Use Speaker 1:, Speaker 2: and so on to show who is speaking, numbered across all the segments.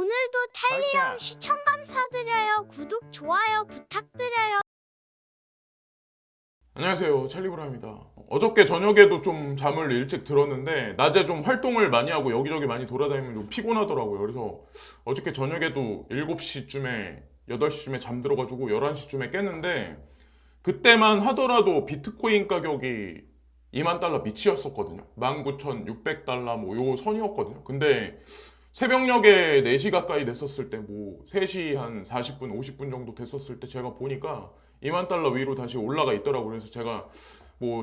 Speaker 1: 오늘도 찰리형 시청 감사드려요. 구독, 좋아요 부탁드려요.
Speaker 2: 안녕하세요, 찰리브라입니다. 어저께 저녁에도 좀 잠을 일찍 들었는데 낮에 좀 활동을 많이 하고 여기저기 많이 돌아다니면 좀 피곤하더라고요. 그래서 어저께 저녁에도 7시쯤에 8시쯤에 잠들어가지고 11시쯤에 깼는데 그때만 하더라도 비트코인 가격이 2만 달러 미치였었거든요. 19,600달러 뭐 요 선이었거든요. 근데 새벽녘에 4시 가까이 됐었을 때 뭐 3시 한 40분, 50분 정도 됐었을 때 제가 보니까 2만 달러 위로 다시 올라가 있더라고요. 그래서 제가 뭐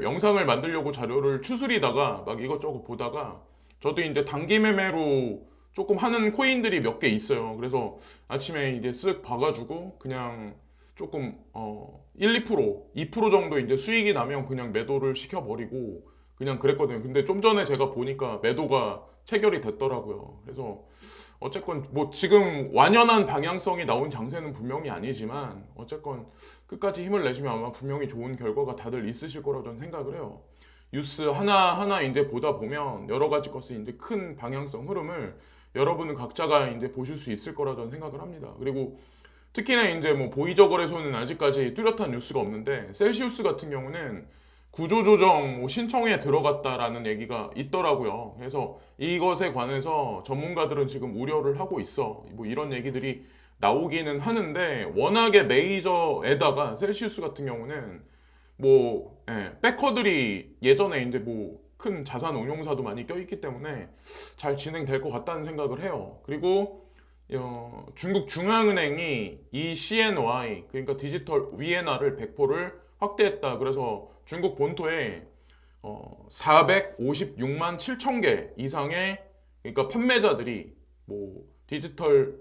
Speaker 2: 영상을 만들려고 자료를 추스리다가 막 이것저것 보다가 저도 이제 단기 매매로 조금 하는 코인들이 몇 개 있어요. 그래서 아침에 이제 쓱 봐가지고 그냥 조금 1, 2% 정도 이제 수익이 나면 그냥 매도를 시켜버리고 그냥 그랬거든요. 근데 좀 전에 제가 보니까 매도가 체결이 됐더라고요. 그래서 어쨌건 뭐 지금 완연한 방향성이 나온 장세는 분명히 아니지만 어쨌건 끝까지 힘을 내시면 아마 분명히 좋은 결과가 다들 있으실 거라고 저는 생각을 해요. 뉴스 하나하나 이제 보다 보면 여러 가지 것을 이제 큰 방향성 흐름을 여러분은 각자가 이제 보실 수 있을 거라 저는 생각을 합니다. 그리고 특히나 이제 뭐 보이저 거래소는 아직까지 뚜렷한 뉴스가 없는데 셀시우스 같은 경우는 구조조정 뭐 신청에 들어갔다라는 얘기가 있더라고요. 그래서 이것에 관해서 전문가들은 지금 우려를 하고 있어. 뭐 이런 얘기들이 나오기는 하는데 워낙에 메이저에다가 셀시우스 같은 경우는 백커들이 예전에 이제 뭐 큰 자산 운용사도 많이 껴있기 때문에 잘 진행될 것 같다는 생각을 해요. 그리고 중국 중앙은행이 이 CNY 그러니까 디지털 위엔화를 100%를 확대했다. 그래서 중국 본토에 456만 7천 개 이상의 그러니까 판매자들이 뭐 디지털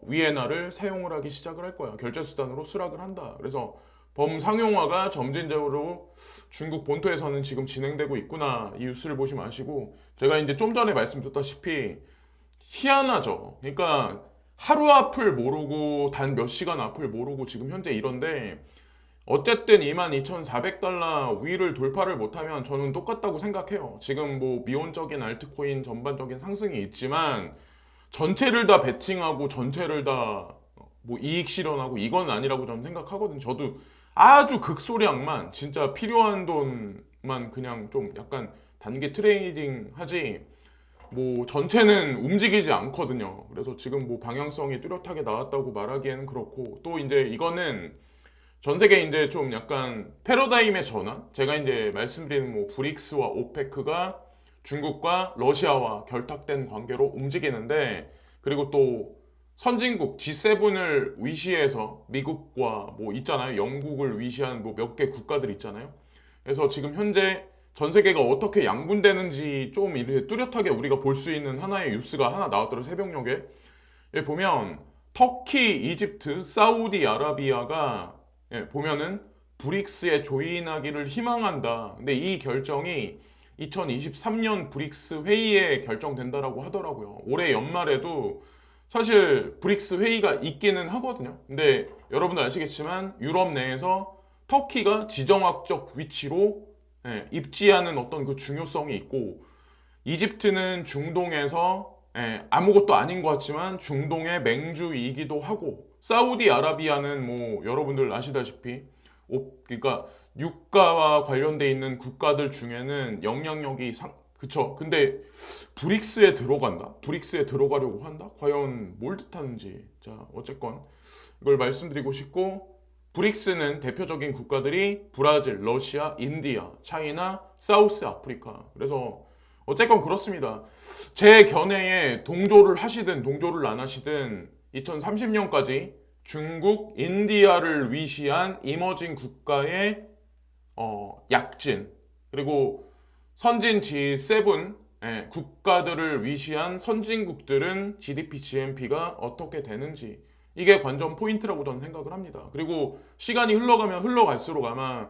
Speaker 2: 위엔화를 사용을 하기 시작을 할 거야. 결제 수단으로 수락을 한다. 그래서 범상용화가 점진적으로 중국 본토에서는 지금 진행되고 있구나. 이 뉴스를 보시면 아시고 제가 이제 좀 전에 말씀드렸다시피 희한하죠. 그러니까 하루 앞을 모르고 단 몇 시간 앞을 모르고 지금 현재 이런데 어쨌든 22,400달러 위를 돌파를 못하면 저는 똑같다고 생각해요. 지금 뭐 미온적인 알트코인 전반적인 상승이 있지만 전체를 다 베팅하고 전체를 다 뭐 이익 실현하고 이건 아니라고 저는 생각하거든요. 저도 아주 극소량만 진짜 필요한 돈만 그냥 좀 약간 단기 트레이딩 하지 뭐 전체는 움직이지 않거든요. 그래서 지금 뭐 방향성이 뚜렷하게 나왔다고 말하기에는 그렇고 또 이제 이거는 전 세계 이제 좀 약간 패러다임의 전환? 제가 이제 말씀드리는 뭐 브릭스와 오페크가 중국과 러시아와 결탁된 관계로 움직이는데 그리고 또 선진국 G7을 위시해서 미국과 뭐 있잖아요. 영국을 위시한 뭐 몇 개 국가들 있잖아요. 그래서 지금 현재 전 세계가 어떻게 양분되는지 좀 이렇게 뚜렷하게 우리가 볼 수 있는 하나의 뉴스가 하나 나왔더라고요. 새벽녘에. 여기 보면 터키, 이집트, 사우디아라비아가 보면은 브릭스에 조인하기를 희망한다. 근데 이 결정이 2023년 브릭스 회의에 결정된다라고 하더라고요. 올해 연말에도 사실 브릭스 회의가 있기는 하거든요. 근데 여러분들 아시겠지만 유럽 내에서 터키가 지정학적 위치로 입지하는 어떤 그 중요성이 있고 이집트는 중동에서 아무것도 아닌 것 같지만 중동의 맹주이기도 하고 사우디아라비아는 뭐 여러분들 아시다시피 그러니까 유가와 관련돼 있는 국가들 중에는 영향력이 그쵸. 근데 브릭스에 들어간다? 브릭스에 들어가려고 한다? 과연 뭘 뜻하는지. 자, 어쨌건 이걸 말씀드리고 싶고 브릭스는 대표적인 국가들이 브라질, 러시아, 인디아, 차이나, 사우스 아프리카. 그래서 어쨌건 그렇습니다. 제 견해에 동조를 하시든 동조를 안 하시든 2030년까지 중국, 인디아를 위시한 이머징 국가의 약진 그리고 선진 G7 국가들을 위시한 선진국들은 GDP, GNP가 어떻게 되는지 이게 관전 포인트라고 저는 생각을 합니다. 그리고 시간이 흘러가면 흘러갈수록 아마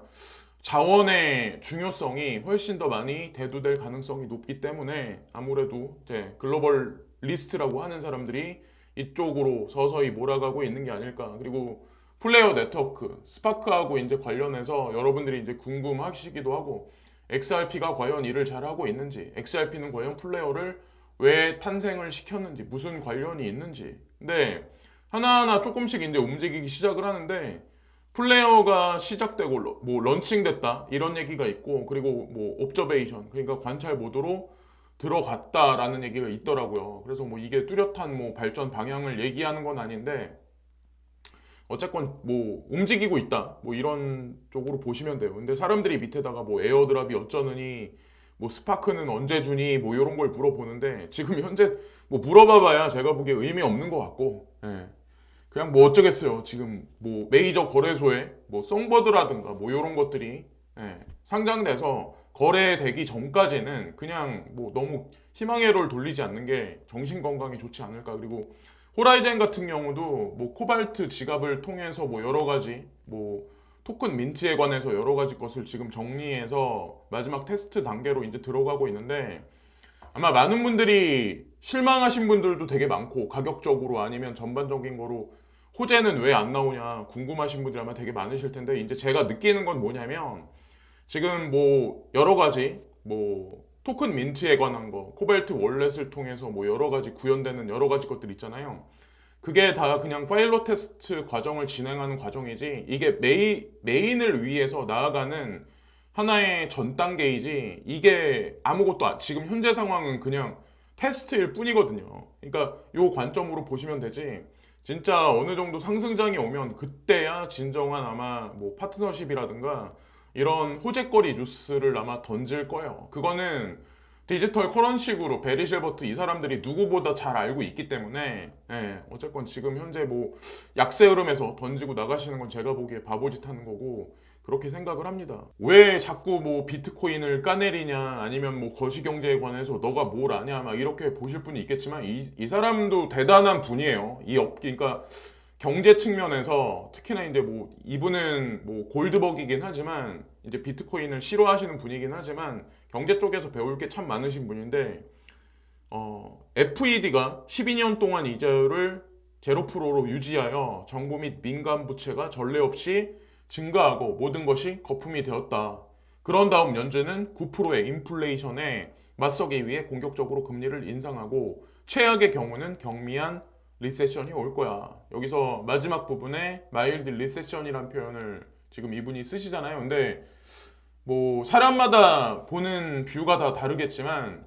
Speaker 2: 자원의 중요성이 훨씬 더 많이 대두될 가능성이 높기 때문에 아무래도 이제 글로벌 리스트라고 하는 사람들이 이쪽으로 서서히 몰아가고 있는 게 아닐까. 그리고 플레이어 네트워크, 스파크하고 이제 관련해서 여러분들이 이제 궁금하시기도 하고 XRP가 과연 일을 잘하고 있는지, XRP는 과연 플레이어를 왜 탄생을 시켰는지, 무슨 관련이 있는지. 근데 하나하나 조금씩 이제 움직이기 시작을 하는데 플레이어가 시작되고 뭐 런칭됐다 이런 얘기가 있고, 그리고 뭐 옵저베이션, 그러니까 관찰 모드로 들어갔다라는 얘기가 있더라고요. 그래서 뭐 이게 뚜렷한 뭐 발전 방향을 얘기하는 건 아닌데 어쨌건 뭐 움직이고 있다 뭐 이런 쪽으로 보시면 돼요. 근데 사람들이 밑에다가 뭐 에어드랍이 어쩌느니, 뭐 스파크는 언제 주니, 뭐 이런 걸 물어보는데 지금 현재 뭐 물어봐봐야 제가 보기에 의미 없는 것 같고, 예. 그냥 뭐 어쩌겠어요. 지금 뭐 메이저 거래소에 뭐 송버드라든가 뭐 이런 것들이, 예, 상장돼서 거래되기 전까지는 그냥 뭐 너무 희망회로를 돌리지 않는 게 정신 건강에 좋지 않을까. 그리고 호라이젠 같은 경우도 뭐 코발트 지갑을 통해서 뭐 여러 가지 뭐 토큰 민트에 관해서 여러 가지 것을 지금 정리해서 마지막 테스트 단계로 이제 들어가고 있는데, 아마 많은 분들이 실망하신 분들도 되게 많고, 가격적으로 아니면 전반적인 거로 호재는 왜 안 나오냐 궁금하신 분들이 아마 되게 많으실 텐데, 이제 제가 느끼는 건 뭐냐면 지금 뭐 여러 가지 뭐 토큰 민트에 관한 거, 코발트 월렛을 통해서 뭐 여러 가지 구현되는 여러 가지 것들 있잖아요. 그게 다 그냥 파일럿 테스트 과정을 진행하는 과정이지, 이게 메인을 위해서 나아가는 하나의 전 단계이지, 이게 아무것도 지금 현재 상황은 그냥 테스트일 뿐이거든요. 그러니까 요 관점으로 보시면 되지, 진짜 어느 정도 상승장이 오면 그때야 진정한 아마 뭐 파트너십이라든가 이런 호재거리 뉴스를 아마 던질 거예요. 그거는 디지털 커런식으로 베리 실버트 이 사람들이 누구보다 잘 알고 있기 때문에, 예, 어쨌건 지금 현재 뭐 약세 흐름에서 던지고 나가시는 건 제가 보기에 바보짓 하는 거고, 그렇게 생각을 합니다. 왜 자꾸 뭐 비트코인을 까내리냐, 아니면 뭐 거시경제에 관해서 너가 뭘 아냐, 막 이렇게 보실 분이 있겠지만 이 사람도 대단한 분이에요. 이 업계, 그러니까 경제 측면에서 특히나 이제 뭐 이분은 뭐 골드버기긴 하지만 이제 비트코인을 싫어하시는 분이긴 하지만 경제 쪽에서 배울 게 참 많으신 분인데, FED가 12년 동안 이자율을 0%로 유지하여 정부 및 민간 부채가 전례 없이 증가하고 모든 것이 거품이 되었다. 그런 다음 연준은 9%의 인플레이션에 맞서기 위해 공격적으로 금리를 인상하고 최악의 경우는 경미한 리세션이 올 거야. 여기서 마지막 부분에 마일드 리세션이란 표현을 지금 이분이 쓰시잖아요. 근데 뭐 사람마다 보는 뷰가 다 다르겠지만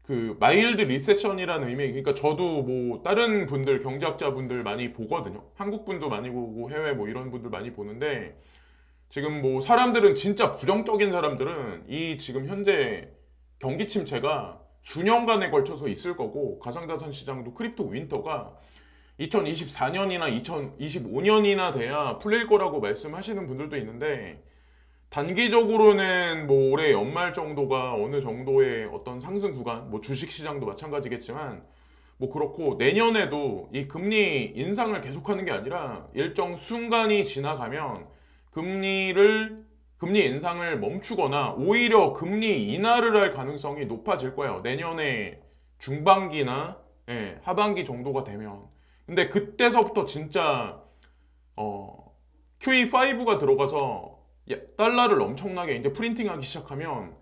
Speaker 2: 그 마일드 리세션이라는 의미, 그러니까 저도 뭐 다른 분들 경제학자 분들 많이 보거든요. 한국 분도 많이 보고 해외 뭐 이런 분들 많이 보는데, 지금 뭐 사람들은 진짜 부정적인 사람들은 이 지금 현재 경기 침체가 수년간에 걸쳐서 있을 거고, 가상자산 시장도 크립토 윈터가 2024년이나 2025년이나 돼야 풀릴 거라고 말씀하시는 분들도 있는데, 단기적으로는 뭐 올해 연말 정도가 어느 정도의 어떤 상승 구간, 뭐 주식 시장도 마찬가지겠지만 뭐 그렇고, 내년에도 이 금리 인상을 계속하는 게 아니라 일정 순간이 지나가면 금리 인상을 멈추거나 오히려 금리 인하를 할 가능성이 높아질 거예요. 내년에 중반기나, 예, 하반기 정도가 되면. 근데 그때서부터 진짜 QE5가 들어가서 달러를 엄청나게 이제 프린팅하기 시작하면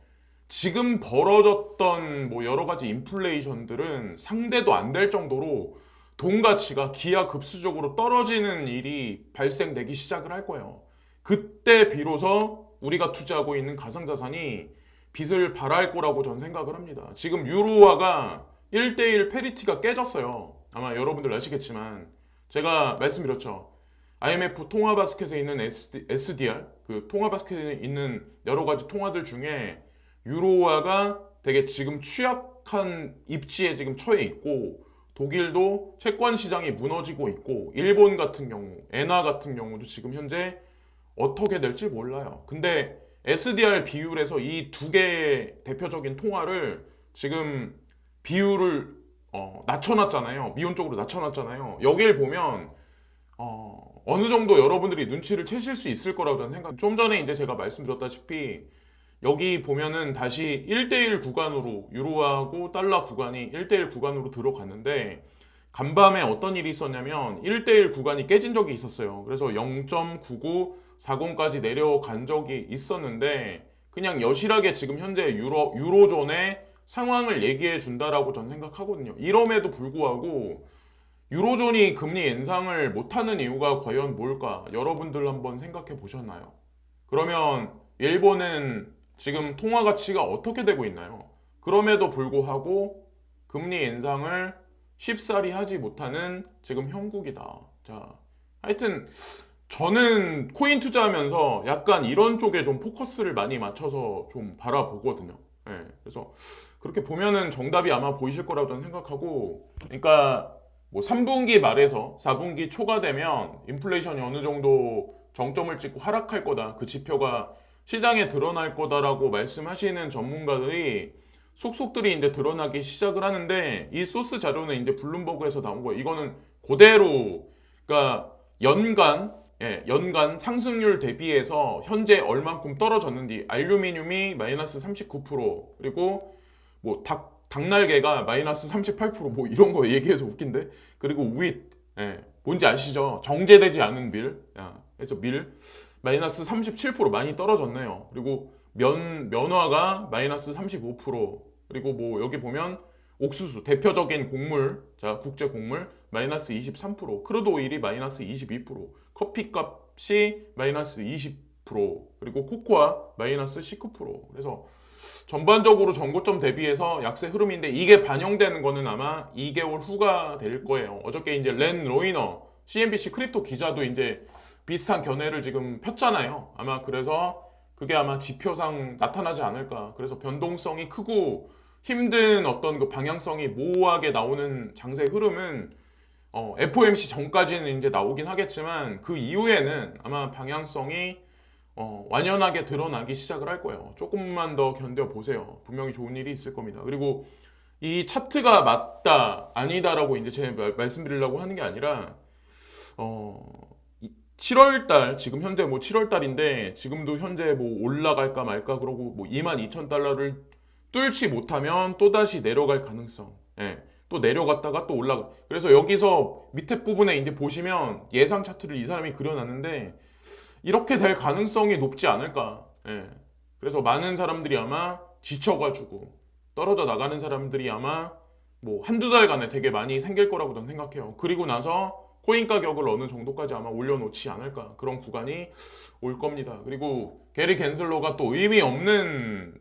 Speaker 2: 지금 벌어졌던 뭐 여러 가지 인플레이션들은 상대도 안 될 정도로 돈 가치가 기하급수적으로 떨어지는 일이 발생되기 시작을 할 거예요. 그때 비로소 우리가 투자하고 있는 가상자산이 빛을 발할 거라고 전 생각을 합니다. 지금 유로화가 1대1 페리티가 깨졌어요. 아마 여러분들 아시겠지만 제가 말씀드렸죠. IMF 통화바스켓에 있는 SDR, 그 통화바스켓에 있는 여러 가지 통화들 중에 유로화가 되게 지금 취약한 입지에 지금 처해 있고, 독일도 채권 시장이 무너지고 있고, 일본 같은 경우, 엔화 같은 경우도 지금 현재 어떻게 될지 몰라요. 근데 SDR 비율에서 이 두 개의 대표적인 통화를 지금 비율을 낮춰놨잖아요. 미온 쪽으로 낮춰놨잖아요. 여길 보면 어느 정도 여러분들이 눈치를 채실 수 있을 거라고 저는 생각. 좀 전에 이제 제가 말씀드렸다시피 여기 보면은 다시 1대1 구간으로 유로하고 달러 구간이 1대1 구간으로 들어갔는데, 간밤에 어떤 일이 있었냐면 1대1 구간이 깨진 적이 있었어요. 그래서 0.9940까지 내려간 적이 있었는데, 그냥 여실하게 지금 현재 유로존에 상황을 얘기해 준다라고 저는 생각하거든요. 이럼에도 불구하고 유로존이 금리 인상을 못하는 이유가 과연 뭘까? 여러분들 한번 생각해 보셨나요? 그러면 일본은 지금 통화 가치가 어떻게 되고 있나요? 그럼에도 불구하고 금리 인상을 쉽사리 하지 못하는 지금 형국이다. 자, 하여튼 저는 코인 투자하면서 약간 이런 쪽에 좀 포커스를 많이 맞춰서 좀 바라보거든요. 예, 그래서 그렇게 보면은 정답이 아마 보이실 거라고 저는 생각하고, 그러니까 뭐 3분기 말에서 4분기 초가 되면 인플레이션이 어느 정도 정점을 찍고 하락할 거다. 그 지표가 시장에 드러날 거다라고 말씀하시는 전문가들이 속속들이 이제 드러나기 시작을 하는데, 이 소스 자료는 이제 블룸버그에서 나온 거예요. 이거는 그대로, 그러니까 연간 상승률 대비해서 현재 얼만큼 떨어졌는지, 알루미늄이 마이너스 39%, 그리고 뭐 닭날개가 마이너스 38%, 뭐 이런 거 얘기해서 웃긴데, 그리고 우잇, 뭔지 아시죠? 정제되지 않은 밀, 그래서 밀 마이너스 37% 많이 떨어졌네요. 그리고 면화가 마이너스 35%, 그리고 뭐 여기 보면 옥수수 대표적인 곡물, 자 국제 곡물 마이너스 23%, 크루드 오일이 마이너스 22%, 커피 값이 마이너스 20%, 그리고 코코아 마이너스 19%. 그래서 전반적으로 전고점 대비해서 약세 흐름인데, 이게 반영되는 거는 아마 2개월 후가 될 거예요. 어저께 이제 렌 로이너 CNBC 크립토 기자도 이제 비슷한 견해를 지금 폈잖아요. 아마 그래서 그게 아마 지표상 나타나지 않을까. 그래서 변동성이 크고 힘든 어떤 그 방향성이 모호하게 나오는 장세 흐름은 FOMC 전까지는 이제 나오긴 하겠지만, 그 이후에는 아마 방향성이 완연하게 드러나기 시작을 할 거예요. 조금만 더 견뎌보세요. 분명히 좋은 일이 있을 겁니다. 그리고 이 차트가 맞다, 아니다라고 이제 제가 말씀드리려고 하는 게 아니라, 7월 달, 지금 현재 뭐 7월 달인데, 지금도 현재 뭐 올라갈까 말까, 그러고 뭐 22,000달러를 뚫지 못하면 또다시 내려갈 가능성. 또 내려갔다가 또 올라가. 그래서 여기서 밑에 부분에 이제 보시면 예상 차트를 이 사람이 그려놨는데, 이렇게 될 가능성이 높지 않을까. 그래서 많은 사람들이 아마 지쳐가지고 떨어져 나가는 사람들이 아마 뭐 한두 달간에 되게 많이 생길 거라고 저는 생각해요. 그리고 나서 코인 가격을 어느 정도까지 아마 올려놓지 않을까, 그런 구간이 올 겁니다. 그리고 게리 겐슬러가 또 의미 없는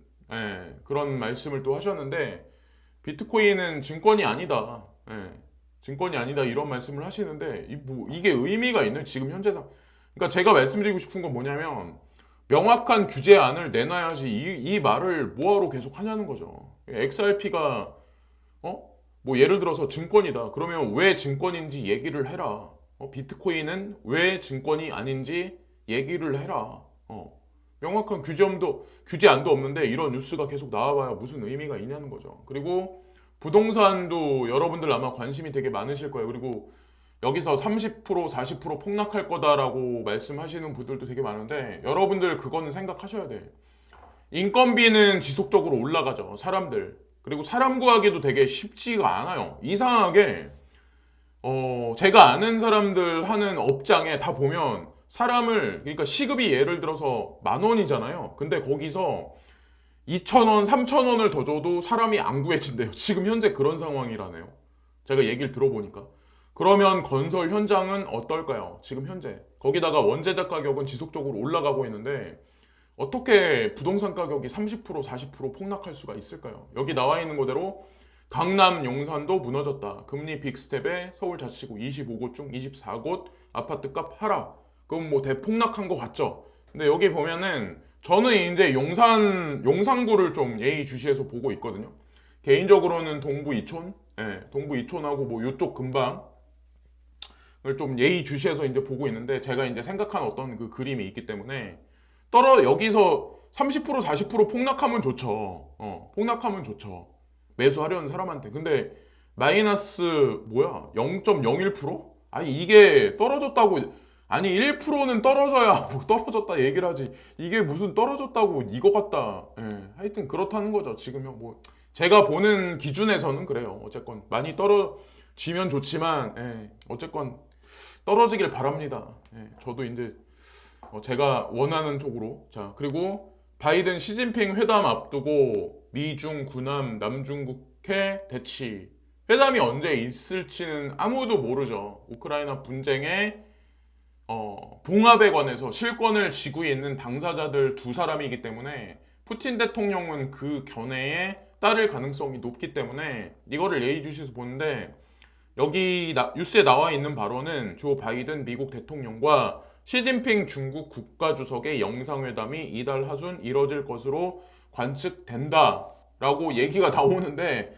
Speaker 2: 그런 말씀을 또 하셨는데, 비트코인은 증권이 아니다. 증권이 아니다, 이런 말씀을 하시는데, 이게 의미가 있는 지금 현재상. 그러니까 제가 말씀드리고 싶은 건 뭐냐면, 명확한 규제안을 내놔야지 이 말을 뭐하러 계속 하냐는 거죠. XRP가 뭐 예를 들어서 증권이다. 그러면 왜 증권인지 얘기를 해라. 비트코인은 왜 증권이 아닌지 얘기를 해라. 명확한 규제안도 없는데 이런 뉴스가 계속 나와봐야 무슨 의미가 있냐는 거죠. 그리고 부동산도 여러분들 아마 관심이 되게 많으실 거예요. 그리고 여기서 30% 40% 폭락할 거다라고 말씀하시는 분들도 되게 많은데, 여러분들 그거는 생각하셔야 돼. 인건비는 지속적으로 올라가죠, 사람들. 그리고 사람 구하기도 되게 쉽지가 않아요. 이상하게 제가 아는 사람들 하는 업장에 다 보면 사람을, 그러니까 시급이 예를 들어서 10,000원이잖아요. 근데 거기서 2,000원, 3,000원을 더 줘도 사람이 안 구해진대요. 지금 현재 그런 상황이라네요. 제가 얘기를 들어보니까. 그러면 건설 현장은 어떨까요? 지금 현재. 거기다가 원재재 가격은 지속적으로 올라가고 있는데, 어떻게 부동산 가격이 30% 40% 폭락할 수가 있을까요? 여기 나와 있는 그대로 강남 용산도 무너졌다. 금리 빅스텝에 서울자치구 25곳 중 24곳 아파트값 하락. 그럼 뭐 대폭락한 것 같죠? 근데 여기 보면은 저는 이제 용산구를 좀 예의주시해서 보고 있거든요. 개인적으로는 동부 이촌, 동부 이촌하고 뭐 요쪽 근방을 좀 예의주시해서 이제 보고 있는데, 제가 이제 생각한 어떤 그 그림이 있기 때문에, 여기서 30% 40% 폭락하면 좋죠. 폭락하면 좋죠. 매수하려는 사람한테. 근데 마이너스 0.01%? 아니 이게 떨어졌다고, 아니 1%는 떨어져야 뭐 떨어졌다 얘기를 하지, 이게 무슨 떨어졌다고 이거 같다. 하여튼 그렇다는 거죠. 지금 뭐 제가 보는 기준에서는 그래요. 어쨌건 많이 떨어지면 좋지만, 어쨌건 떨어지길 바랍니다. 저도 이제 제가 원하는 쪽으로. 자, 그리고 바이든 시진핑 회담 앞두고 미중 군함 남중국해 대치 회담이 언제 있을지는 아무도 모르죠. 우크라이나 분쟁의 봉합에 관해서 실권을 쥐고 있는 당사자들 두 사람이기 때문에 푸틴 대통령은 그 견해에 따를 가능성이 높기 때문에 이거를 예의주시해서 보는데, 여기 뉴스에 나와 있는 발언은 조 바이든 미국 대통령과 시진핑 중국 국가주석의 영상회담이 이달 하순 이뤄질 것으로 관측된다라고 얘기가 나오는데,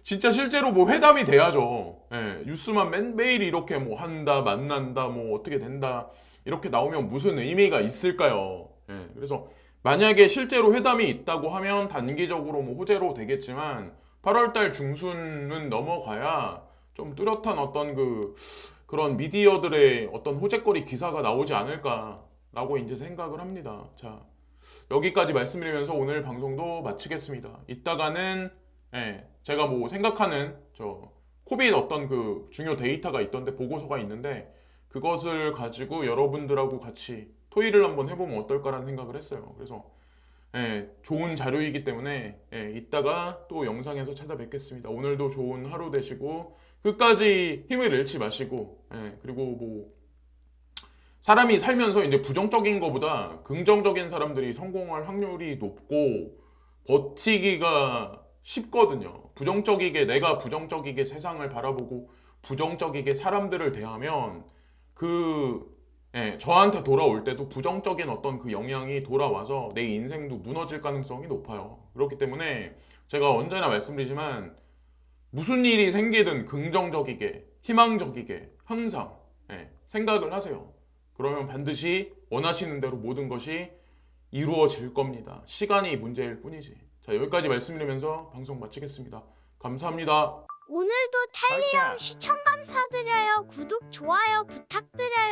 Speaker 2: 진짜 실제로 뭐 회담이 돼야죠. 예, 뉴스만 매일 이렇게 뭐 한다, 만난다, 뭐 어떻게 된다 이렇게 나오면 무슨 의미가 있을까요? 예, 그래서 만약에 실제로 회담이 있다고 하면 단기적으로 뭐 호재로 되겠지만 8월달 중순은 넘어가야 좀 뚜렷한 어떤 그런 미디어들의 어떤 호재거리 기사가 나오지 않을까라고 이제 생각을 합니다. 자, 여기까지 말씀드리면서 오늘 방송도 마치겠습니다. 이따가는 제가 뭐 생각하는 코빗 어떤 그 중요 데이터가 있던데, 보고서가 있는데 그것을 가지고 여러분들하고 같이 토의를 한번 해보면 어떨까라는 생각을 했어요. 그래서 좋은 자료이기 때문에 이따가 또 영상에서 찾아뵙겠습니다. 오늘도 좋은 하루 되시고 끝까지 힘을 잃지 마시고, 그리고 뭐 사람이 살면서 이제 부정적인 것보다 긍정적인 사람들이 성공할 확률이 높고 버티기가 쉽거든요. 내가 부정적이게 세상을 바라보고 부정적이게 사람들을 대하면 저한테 돌아올 때도 부정적인 어떤 그 영향이 돌아와서 내 인생도 무너질 가능성이 높아요. 그렇기 때문에 제가 언제나 말씀드리지만 무슨 일이 생기든 긍정적이게, 희망적이게 항상 생각을 하세요. 그러면 반드시 원하시는 대로 모든 것이 이루어질 겁니다. 시간이 문제일 뿐이지. 자, 여기까지 말씀드리면서 방송 마치겠습니다. 감사합니다.
Speaker 1: 오늘도 찰리 형 시청 감사드려요. 구독, 좋아요 부탁드려요.